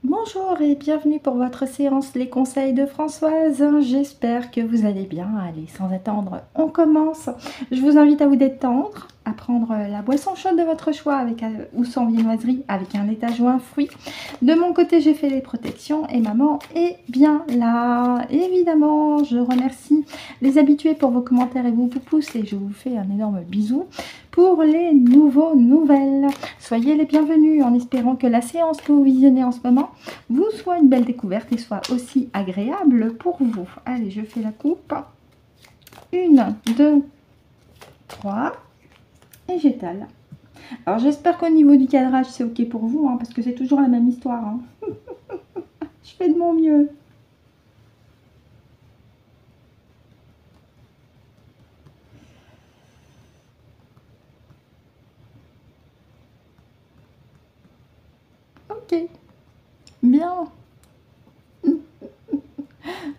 Bonjour et bienvenue pour votre séance Les conseils de Françoise. J'espère que vous allez bien. Allez, sans attendre, on commence. Je vous invite à vous détendre, à prendre la boisson chaude de votre choix avec ou sans viennoiserie, avec un laitage ou un fruit. De mon côté, j'ai fait les protections et maman est bien là. Évidemment, je remercie les habitués pour vos commentaires et vos pouces et je vous fais un énorme bisou. Pour les nouvelles, soyez les bienvenus en espérant que la séance que vous visionnez en ce moment vous soit une belle découverte et soit aussi agréable pour vous. Allez, je fais la coupe. 1, 2, 3 et j'étale. Alors j'espère qu'au niveau du cadrage c'est ok pour vous, hein, parce que c'est toujours la même histoire. Hein. Je fais de mon mieux. Ok, bien.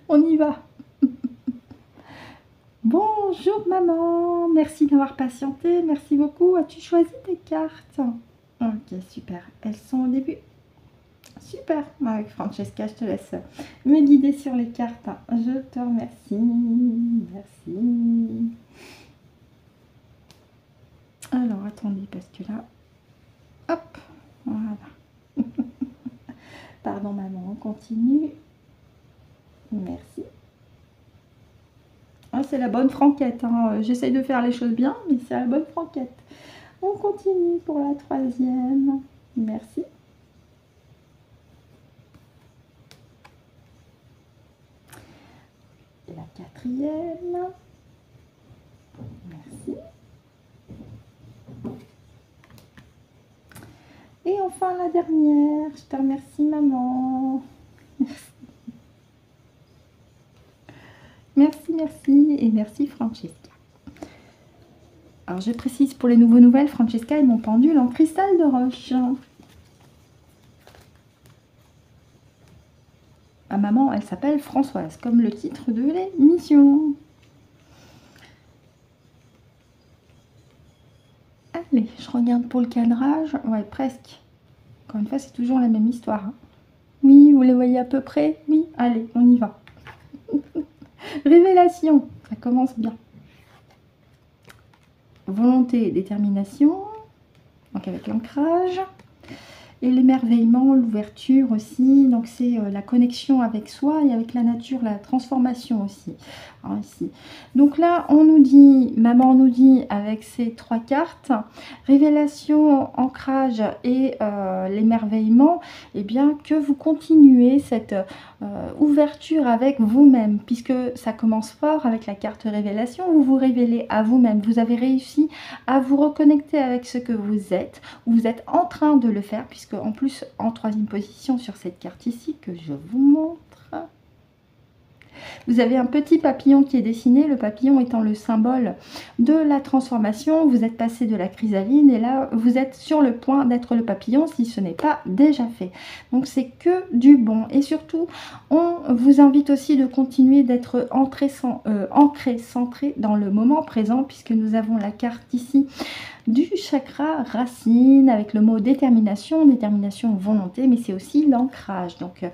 On y va. Bonjour maman, merci d'avoir patienté, merci beaucoup. As-tu choisi tes cartes? Ok, super. Elles sont au début. Super. Avec Francesca, je te laisse me guider sur les cartes. Je te remercie. Merci. Alors, attendez, parce que là... Hop, voilà. Pardon maman, on continue. Merci. Ah, c'est la bonne franquette. Hein. J'essaye de faire les choses bien, mais c'est la bonne franquette. On continue pour la troisième. Merci. Et la quatrième. Merci. Et enfin la dernière. Je te remercie maman. Merci. Merci, merci et merci Francesca. Alors je précise pour les nouvelles, Francesca est mon pendule en cristal de roche. Ma maman, elle s'appelle Françoise, comme le titre de l'émission. Allez, je regarde pour le cadrage. Ouais, presque. Encore une fois, c'est toujours la même histoire. Hein. Oui, vous les voyez à peu près? Oui, allez, on y va. Révélation, ça commence bien. Volonté et détermination, donc avec l'ancrage. Et l'émerveillement, l'ouverture aussi, donc c'est la connexion avec soi et avec la nature, la transformation aussi. Alors ici. Donc là, on nous dit, maman nous dit avec ces trois cartes, révélation, ancrage et l'émerveillement, eh bien que vous continuez cette ouverture avec vous-même, puisque ça commence fort avec la carte révélation, vous vous révélez à vous-même, vous avez réussi à vous reconnecter avec ce que vous êtes en train de le faire, puisque en plus en troisième position sur cette carte ici que je vous montre, vous avez un petit papillon qui est dessiné, le papillon étant le symbole de la transformation. Vous êtes passé de la chrysalide et là vous êtes sur le point d'être le papillon si ce n'est pas déjà fait. Donc c'est que du bon et surtout on vous invite aussi de continuer d'être ancré, centré dans le moment présent, puisque nous avons la carte ici du chakra racine avec le mot détermination, volonté, mais c'est aussi l'ancrage. Donc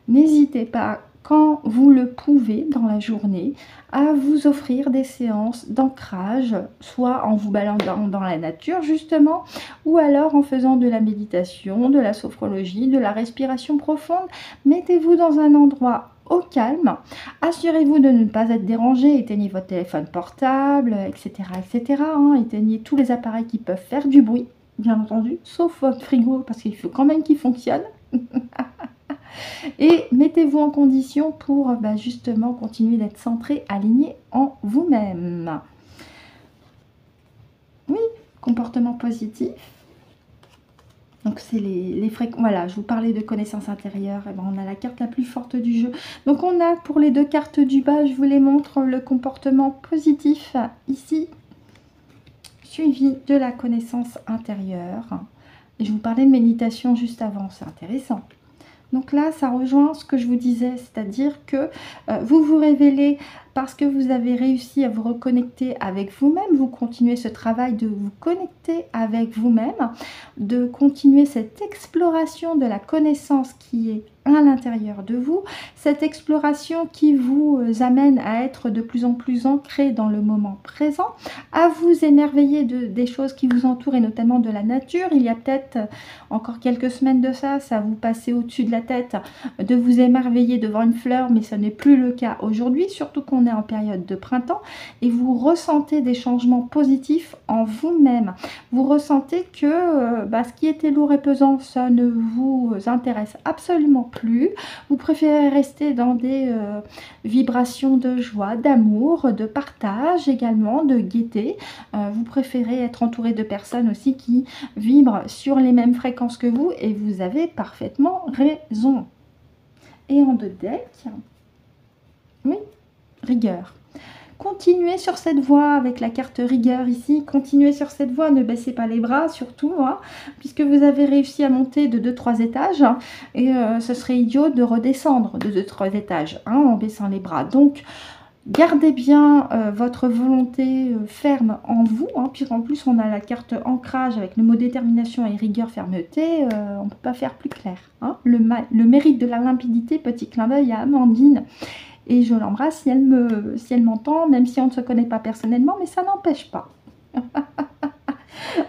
n'hésitez pas, quand vous le pouvez dans la journée, à vous offrir des séances d'ancrage, soit en vous baladant dans la nature justement, ou alors en faisant de la méditation, de la sophrologie, de la respiration profonde. Mettez-vous dans un endroit au calme, assurez-vous de ne pas être dérangé, éteignez votre téléphone portable, etc. etc. Éteignez tous les appareils qui peuvent faire du bruit, bien entendu, sauf votre frigo, parce qu'il faut quand même qu'il fonctionne. Et mettez-vous en condition pour justement continuer d'être centré, aligné en vous-même. Oui, comportement positif. Donc c'est les fréquences. Voilà, je vous parlais de connaissance intérieure. Et ben, on a la carte la plus forte du jeu. Donc on a pour les deux cartes du bas, je vous les montre, le comportement positif ici, suivi de la connaissance intérieure. Et je vous parlais de méditation juste avant, c'est intéressant. Donc là, ça rejoint ce que je vous disais, c'est-à-dire que vous vous révélez parce que vous avez réussi à vous reconnecter avec vous-même, vous continuez ce travail de vous connecter avec vous-même, de continuer cette exploration de la connaissance qui est à l'intérieur de vous, cette exploration qui vous amène à être de plus en plus ancré dans le moment présent, à vous émerveiller des choses qui vous entourent et notamment de la nature. Il y a peut-être encore quelques semaines de ça vous passait au-dessus de la tête de vous émerveiller devant une fleur, mais ce n'est plus le cas aujourd'hui, surtout qu'on est en période de printemps et vous ressentez des changements positifs en vous-même. Vous ressentez que ce qui était lourd et pesant, ça ne vous intéresse absolument plus. Vous préférez rester dans des vibrations de joie, d'amour, de partage également, de gaieté. Vous préférez être entouré de personnes aussi qui vibrent sur les mêmes fréquences que vous et vous avez parfaitement raison. Et en deux decks, oui, rigueur. Continuez sur cette voie avec la carte rigueur ici, continuez sur cette voie, ne baissez pas les bras surtout, hein, puisque vous avez réussi à monter de 2-3 étages, hein, et ce serait idiot de redescendre de 2-3 étages hein, en baissant les bras. Donc, gardez bien votre volonté ferme en vous, hein, puisqu'en plus on a la carte ancrage avec le mot détermination et rigueur, fermeté, on ne peut pas faire plus clair. Hein. Le mérite de la limpidité, petit clin d'œil à Amandine. Et je l'embrasse si elle m'entend, même si on ne se connaît pas personnellement, mais ça n'empêche pas.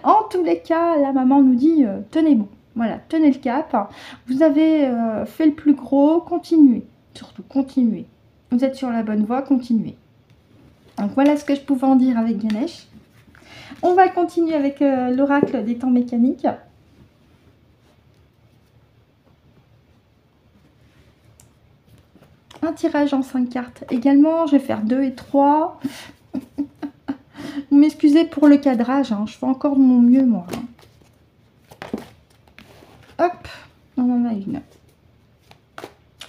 En tous les cas, la maman nous dit, tenez bon, voilà, tenez le cap. Vous avez fait le plus gros, continuez, surtout continuez. Vous êtes sur la bonne voie, continuez. Donc voilà ce que je pouvais en dire avec Ganesh. On va continuer avec l'oracle des temps mécaniques. Un tirage en 5 cartes également, je vais faire 2 et 3. Vous m'excusez pour le cadrage, hein, je fais encore de mon mieux moi. Hop, on en a une.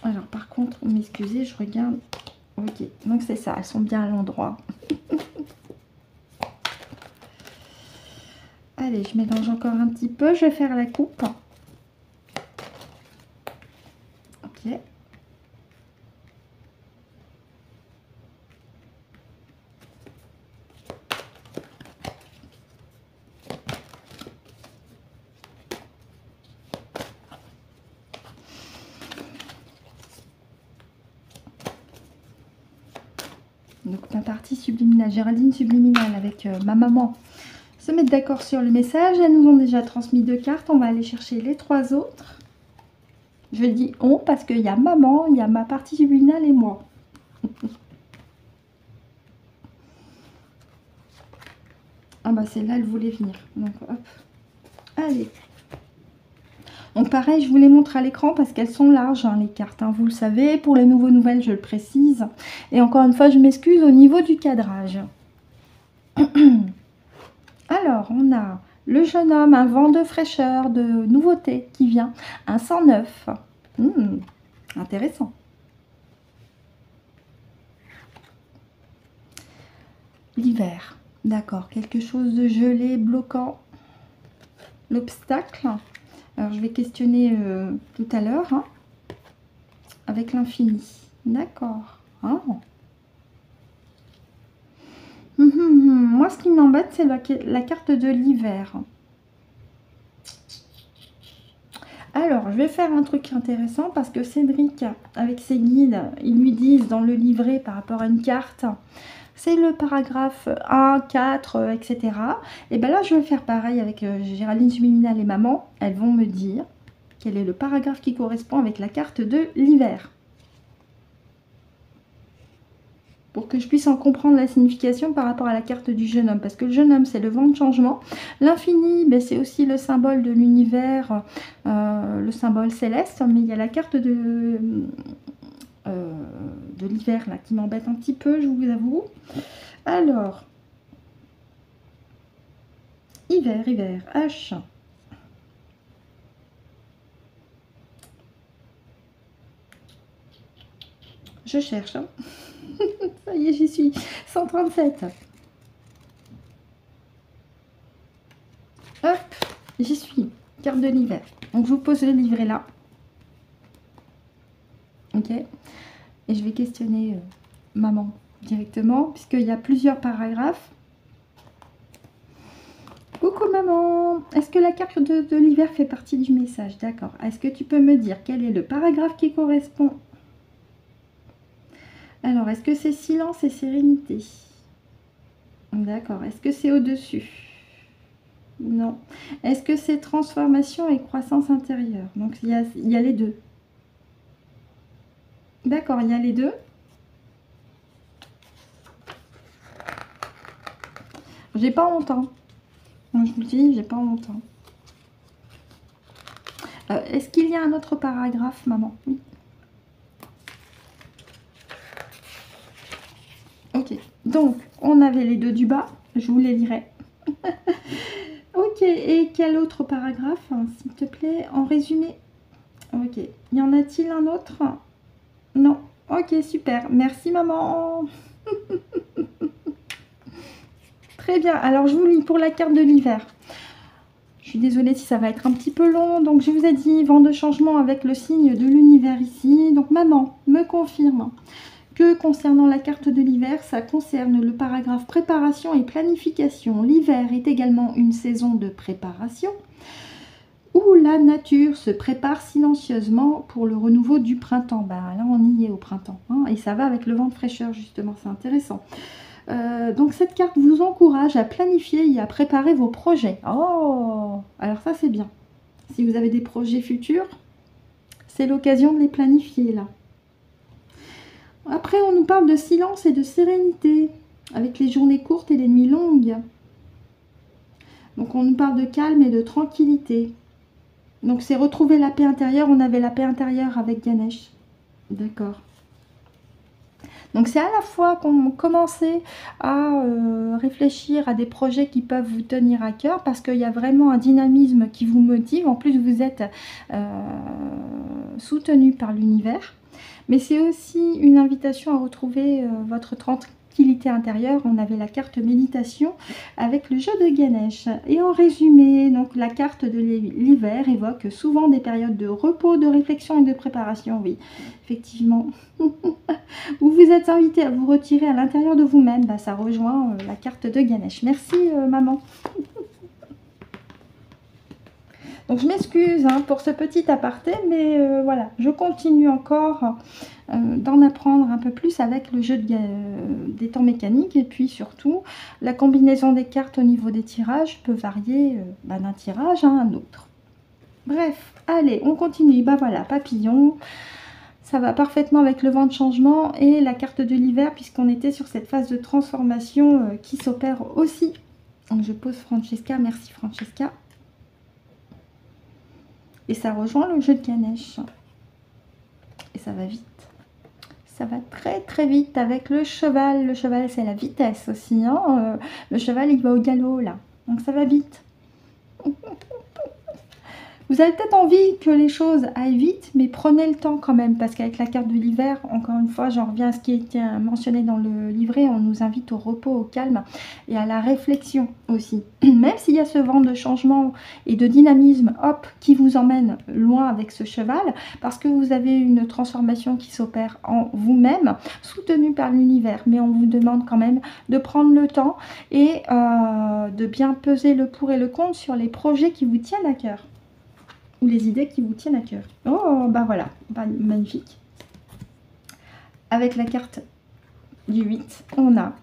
Alors par contre, vous m'excusez, je regarde. Ok, donc c'est ça, elles sont bien à l'endroit. Allez, je mélange encore un petit peu, je vais faire la coupe. Ok. Donc ma partie subliminale, Géraldine subliminale avec ma maman se mettent d'accord sur le message. Elles nous ont déjà transmis 2 cartes, on va aller chercher les 3 autres. Je dis on parce qu'il y a maman, il y a ma partie subliminale et moi. Ah bah celle-là elle voulait venir, donc hop, allez. Donc pareil, je vous les montre à l'écran parce qu'elles sont larges, hein, les cartes, hein, vous le savez. Pour les nouveaux nouvelles, je le précise. Et encore une fois, je m'excuse au niveau du cadrage. Alors, on a le jeune homme, un vent de fraîcheur, de nouveauté qui vient. Un 109. Intéressant. L'hiver. D'accord, quelque chose de gelé, bloquant. L'obstacle. Alors, je vais questionner tout à l'heure, hein, avec l'infini. D'accord. Ah. Moi, ce qui m'embête, c'est la carte de l'hiver. Alors, je vais faire un truc intéressant parce que Cédric, avec ses guides, ils lui disent dans le livret par rapport à une carte, c'est le paragraphe 1, 4, etc. Et bien là, je vais faire pareil avec Géraldine Subliminale et Maman. Elles vont me dire quel est le paragraphe qui correspond avec la carte de l'hiver. Pour que je puisse en comprendre la signification par rapport à la carte du jeune homme. Parce que le jeune homme, c'est le vent de changement. L'infini, ben, c'est aussi le symbole de l'univers, le symbole céleste. Mais il y a la carte de l'hiver là qui m'embête un petit peu, je vous avoue. Alors, hiver, H. Je cherche. Hein. Ça y est, j'y suis. 137. Hop, j'y suis. Carte de l'hiver. Donc, je vous pose le livret là. Ok. Et je vais questionner maman directement, puisqu'il y a plusieurs paragraphes. Coucou maman, est-ce que la carte de l'hiver fait partie du message? D'accord. Est-ce que tu peux me dire quel est le paragraphe qui correspond? Alors, est-ce que c'est silence et sérénité? D'accord. Est-ce que c'est au-dessus? Non. Est-ce que c'est transformation et croissance intérieure? Donc, il y a les deux. D'accord, il y a les deux. J'ai pas longtemps. Je vous dis, j'ai pas longtemps. Est-ce qu'il y a un autre paragraphe, maman? Oui. Ok. Donc, on avait les deux du bas. Je vous les lirai. Ok. Et quel autre paragraphe, hein, s'il te plaît, en résumé? Ok. Y en a-t-il un autre? Non. Ok, super. Merci, maman. Très bien. Alors, je vous lis pour la carte de l'hiver. Je suis désolée si ça va être un petit peu long. Donc, je vous ai dit vent de changement avec le signe de l'univers ici. Donc, maman me confirme que concernant la carte de l'hiver, ça concerne le paragraphe préparation et planification. L'hiver est également une saison de préparation où la nature se prépare silencieusement pour le renouveau du printemps. Ben, là, on y est au printemps. Hein, et ça va avec le vent de fraîcheur, justement. C'est intéressant. Donc cette carte vous encourage à planifier et à préparer vos projets. Oh, alors ça c'est bien. Si vous avez des projets futurs, c'est l'occasion de les planifier là. Après on nous parle de silence et de sérénité, avec les journées courtes et les nuits longues. Donc on nous parle de calme et de tranquillité. Donc c'est retrouver la paix intérieure. On avait la paix intérieure avec Ganesh. D'accord. Donc c'est à la fois qu'on commençait à réfléchir à des projets qui peuvent vous tenir à cœur parce qu'il y a vraiment un dynamisme qui vous motive. En plus vous êtes soutenu par l'univers. Mais c'est aussi une invitation à retrouver votre tranquillité intérieure. On avait la carte méditation avec le jeu de Ganesh. Et en résumé, donc la carte de l'hiver évoque souvent des périodes de repos, de réflexion et de préparation. Oui, effectivement. Où vous êtes invité à vous retirer à l'intérieur de vous-même. Bah, ça rejoint la carte de Ganesh. Merci maman. Donc je m'excuse hein, pour ce petit aparté, mais voilà, je continue encore d'en apprendre un peu plus avec le jeu des temps mécaniques. Et puis surtout, la combinaison des cartes au niveau des tirages peut varier d'un tirage à un autre. Bref, allez, on continue. Bah voilà, papillon. Ça va parfaitement avec le vent de changement et la carte de l'hiver puisqu'on était sur cette phase de transformation qui s'opère aussi. Donc je pose Francesca, merci Francesca. Et ça rejoint le jeu de Ganesh. Et ça va vite. Ça va très très vite avec le cheval. Le cheval c'est la vitesse aussi. Hein. Le cheval il va au galop là. Donc ça va vite. Vous avez peut-être envie que les choses aillent vite, mais prenez le temps quand même, parce qu'avec la carte de l'hiver, encore une fois, j'en reviens à ce qui était mentionné dans le livret, on nous invite au repos, au calme et à la réflexion aussi. Même s'il y a ce vent de changement et de dynamisme, hop, qui vous emmène loin avec ce cheval, parce que vous avez une transformation qui s'opère en vous-même, soutenue par l'univers, mais on vous demande quand même de prendre le temps et de bien peser le pour et le contre sur les projets qui vous tiennent à cœur. Ou les idées qui vous tiennent à cœur. Oh, bah voilà, bah, magnifique. Avec la carte du 8, on a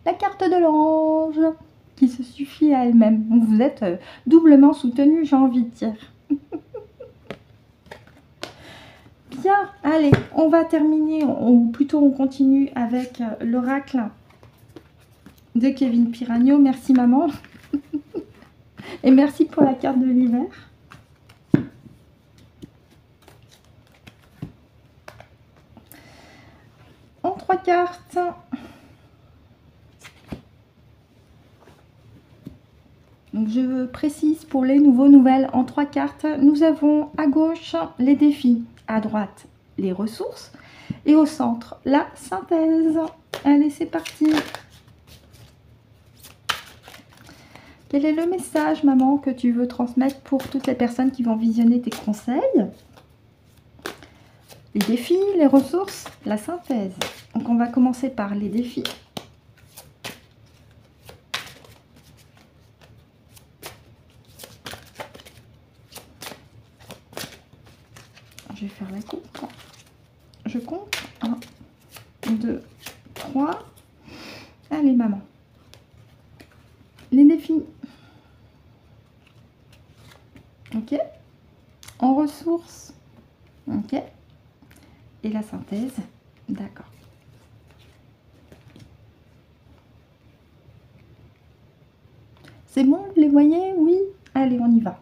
la carte de l'ange qui se suffit à elle-même. Vous êtes doublement soutenu, j'ai envie de dire. Bien, allez, on va terminer, ou plutôt on continue avec l'oracle de Kevin Piragno. Merci maman. Et merci pour la carte de l'hiver. En 3 cartes. Donc je précise pour les nouvelles en 3 cartes. Nous avons à gauche les défis, à droite les ressources et au centre la synthèse. Allez, c'est parti. Quel est le message, maman, que tu veux transmettre pour toutes les personnes qui vont visionner tes conseils? Les défis, les ressources, la synthèse. Donc on va commencer par les défis. Je vais faire la coupe. Je compte. 1, 2, 3. Allez, maman. Les défis. Ok. En ressources. Ok. Et la synthèse. D'accord. C'est bon, vous les voyez? Oui. Allez, on y va.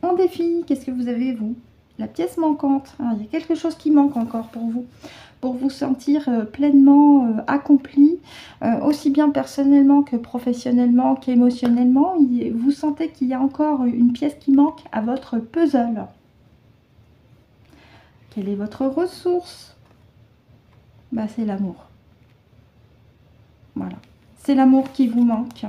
En défi, qu'est-ce que vous avez, vous? La pièce manquante. Ah, il y a quelque chose qui manque encore pour vous sentir pleinement accompli, aussi bien personnellement que professionnellement qu'émotionnellement. Vous sentez qu'il y a encore une pièce qui manque à votre puzzle. Quelle est votre ressource? Bah, c'est l'amour. Voilà. C'est l'amour qui vous manque.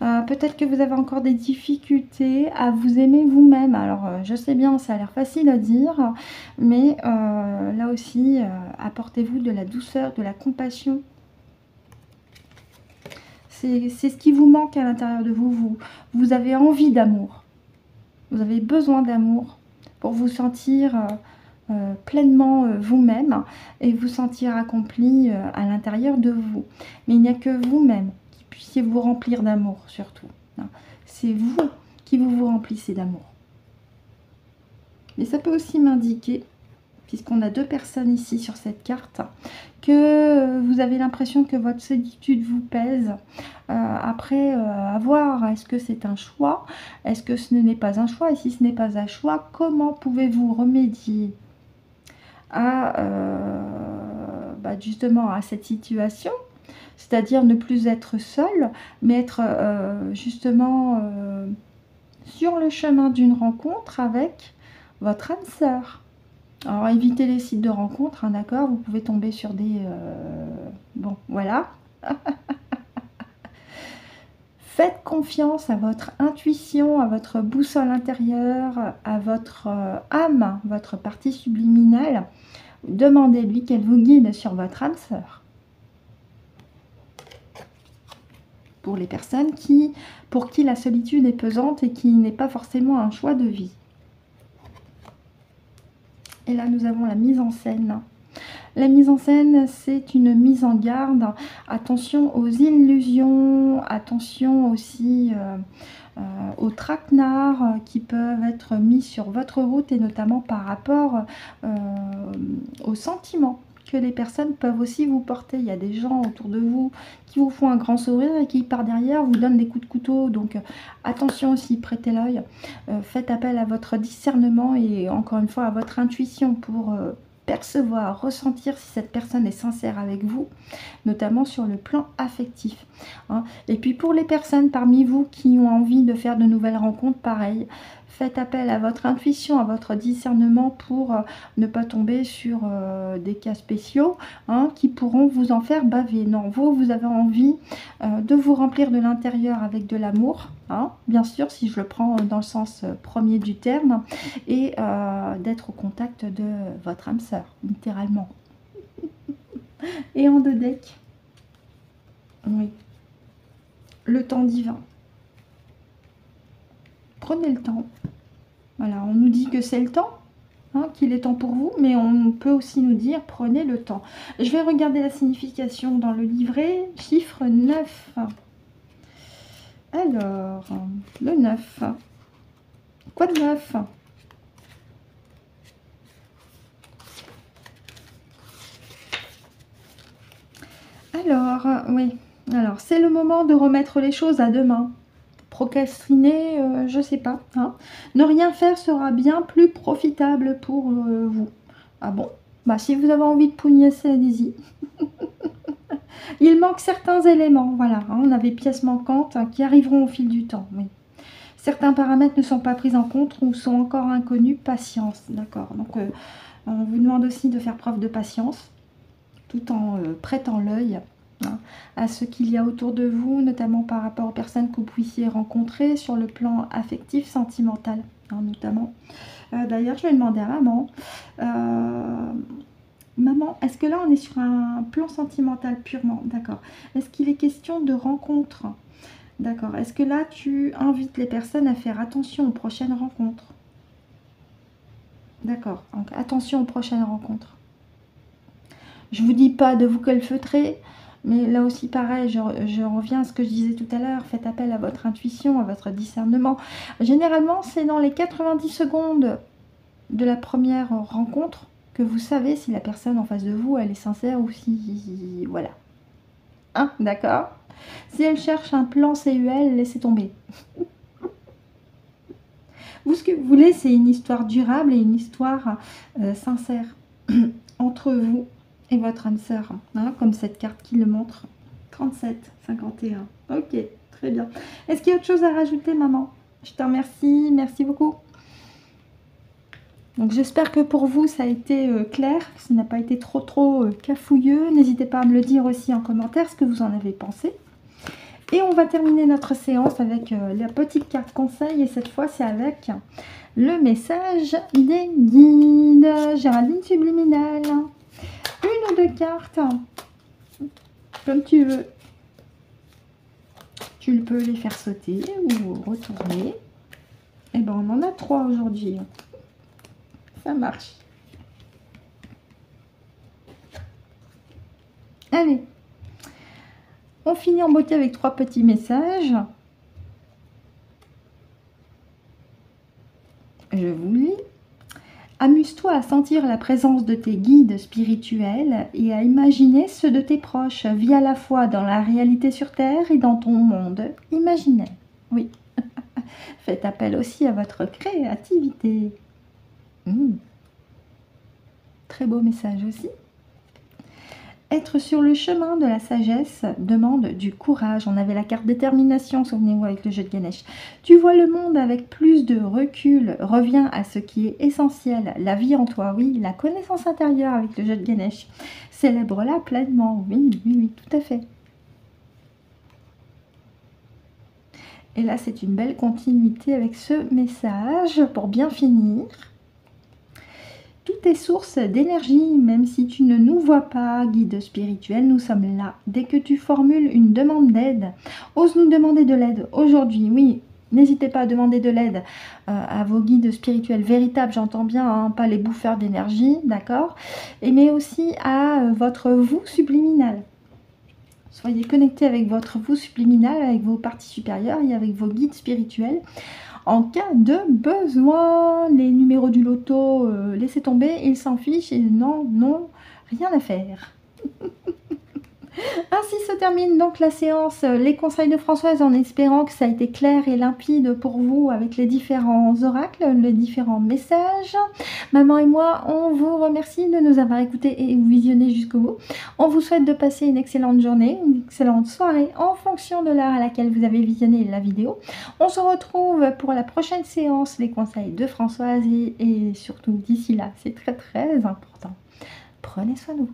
Peut-être que vous avez encore des difficultés à vous aimer vous-même. Alors, je sais bien, ça a l'air facile à dire, mais là aussi, apportez-vous de la douceur, de la compassion. C'est ce qui vous manque à l'intérieur de vous. Vous avez envie d'amour. Vous avez besoin d'amour pour vous sentir pleinement vous-même et vous sentir accompli à l'intérieur de vous. Mais il n'y a que vous-même qui puissiez vous remplir d'amour surtout. C'est vous qui vous remplissez d'amour. Mais ça peut aussi m'indiquer, puisqu'on a deux personnes ici sur cette carte, que vous avez l'impression que votre solitude vous pèse. Après, à voir, est-ce que c'est un choix? Est-ce que ce n'est pas un choix? Et si ce n'est pas un choix, comment pouvez-vous remédier à justement à cette situation, c'est-à-dire ne plus être seul, mais être justement sur le chemin d'une rencontre avec votre âme sœur. Alors évitez les sites de rencontres, hein, d'accord, vous pouvez tomber sur des... bon, voilà. Faites confiance à votre intuition, à votre boussole intérieure, à votre âme, votre partie subliminale. Demandez-lui qu'elle vous guide sur votre âme sœur. Pour les personnes pour qui la solitude est pesante et qui n'est pas forcément un choix de vie. Et là, nous avons la mise en scène. La mise en scène, c'est une mise en garde. Attention aux illusions, attention aussi aux traquenards qui peuvent être mis sur votre route et notamment par rapport aux sentiments que les personnes peuvent aussi vous porter. Il y a des gens autour de vous qui vous font un grand sourire et qui par derrière vous donnent des coups de couteau. Donc attention aussi, prêtez l'œil. Faites appel à votre discernement et encore une fois à votre intuition pour percevoir, ressentir si cette personne est sincère avec vous, notamment sur le plan affectif. Hein. Et puis pour les personnes parmi vous qui ont envie de faire de nouvelles rencontres, pareil, faites appel à votre intuition, à votre discernement pour ne pas tomber sur des cas spéciaux hein, qui pourront vous en faire baver. Non, vous avez envie de vous remplir de l'intérieur avec de l'amour, hein, bien sûr, si je le prends dans le sens premier du terme, et d'être au contact de votre âme sœur, littéralement. Et en deux decks, oui, le temps divin. Prenez le temps. Voilà, on nous dit que c'est le temps, hein, qu'il est temps pour vous, mais on peut aussi nous dire prenez le temps. Je vais regarder la signification dans le livret, chiffre 9. Alors, le 9. Quoi de 9? Alors, oui. Alors, c'est le moment de remettre les choses à demain. Procrastiner, je sais pas. Hein. Ne rien faire sera bien plus profitable pour vous. Ah bon? Bah, si vous avez envie de pougnasser, allez-y. Il manque certains éléments, voilà. Hein, on a des pièces manquantes qui arriveront au fil du temps, oui. Certains paramètres ne sont pas pris en compte ou sont encore inconnus. Patience, d'accord. Donc, on vous demande aussi de faire preuve de patience, tout en prêtant l'œil hein, à ce qu'il y a autour de vous, notamment par rapport aux personnes que vous puissiez rencontrer sur le plan affectif, sentimental, hein, notamment. D'ailleurs, je vais demander à maman. Maman, est-ce que là on est sur un plan sentimental purement? D'accord. Est-ce qu'il est question de rencontre? D'accord. Est-ce que là tu invites les personnes à faire attention aux prochaines rencontres? D'accord. Donc attention aux prochaines rencontres. Je vous dis pas de vous calfeutrer, mais là aussi pareil, je reviens à ce que je disais tout à l'heure. Faites appel à votre intuition, à votre discernement. Généralement, c'est dans les 90 secondes de la première rencontre que vous savez si la personne en face de vous, elle est sincère ou si... Voilà. Hein, d'accord? Si elle cherche un plan CUL, laissez tomber. Vous, ce que vous voulez, c'est une histoire durable et une histoire sincère entre vous et votre âme sœur. Hein, comme cette carte qui le montre. 37, 51. Ok, très bien. Est-ce qu'il y a autre chose à rajouter, maman? Je te remercie. Merci beaucoup. Donc j'espère que pour vous ça a été clair, que ça n'a pas été trop cafouilleux. N'hésitez pas à me le dire aussi en commentaire ce que vous en avez pensé. Et on va terminer notre séance avec la petite carte conseil. Et cette fois c'est avec le message des guides. Géraldine subliminale. Une ou deux cartes, comme tu veux. Tu peux les faire sauter ou retourner. Et ben on en a 3 aujourd'hui. Ça marche. Allez. On finit en beauté avec 3 petits messages. Je vous lis. Amuse-toi à sentir la présence de tes guides spirituels et à imaginer ceux de tes proches. Vis à la fois dans la réalité sur Terre et dans ton monde imaginaire. Oui. Faites appel aussi à votre créativité. Très beau message aussi. Être sur le chemin de la sagesse demande du courage. On avait la carte détermination, souvenez-vous, avec le jeu de Ganesh. Tu vois le monde avec plus de recul. Reviens à ce qui est essentiel. La vie en toi, oui. La connaissance intérieure avec le jeu de Ganesh. Célèbre-la pleinement. Oui, oui, oui, tout à fait. Et là, c'est une belle continuité avec ce message pour bien finir. Tout est source d'énergie, même si tu ne nous vois pas, guide spirituel, nous sommes là. Dès que tu formules une demande d'aide, ose nous demander de l'aide aujourd'hui, oui. N'hésitez pas à demander de l'aide à vos guides spirituels véritables, j'entends bien, hein, pas les bouffeurs d'énergie, d'accord? Mais aussi à votre vous subliminal. Soyez connectés avec votre vous subliminal, avec vos parties supérieures et avec vos guides spirituels. En cas de besoin, les numéros du loto, laissez tomber, ils s'en fichent et non, rien à faire. Ainsi se termine donc la séance, les conseils de Françoise, en espérant que ça a été clair et limpide pour vous avec les différents oracles, les différents messages. Maman et moi, on vous remercie de nous avoir écoutés et visionnés jusqu'au bout. On vous souhaite de passer une excellente journée, une excellente soirée en fonction de l'heure à laquelle vous avez visionné la vidéo. On se retrouve pour la prochaine séance, les conseils de Françoise et surtout d'ici là, c'est très important. Prenez soin de vous.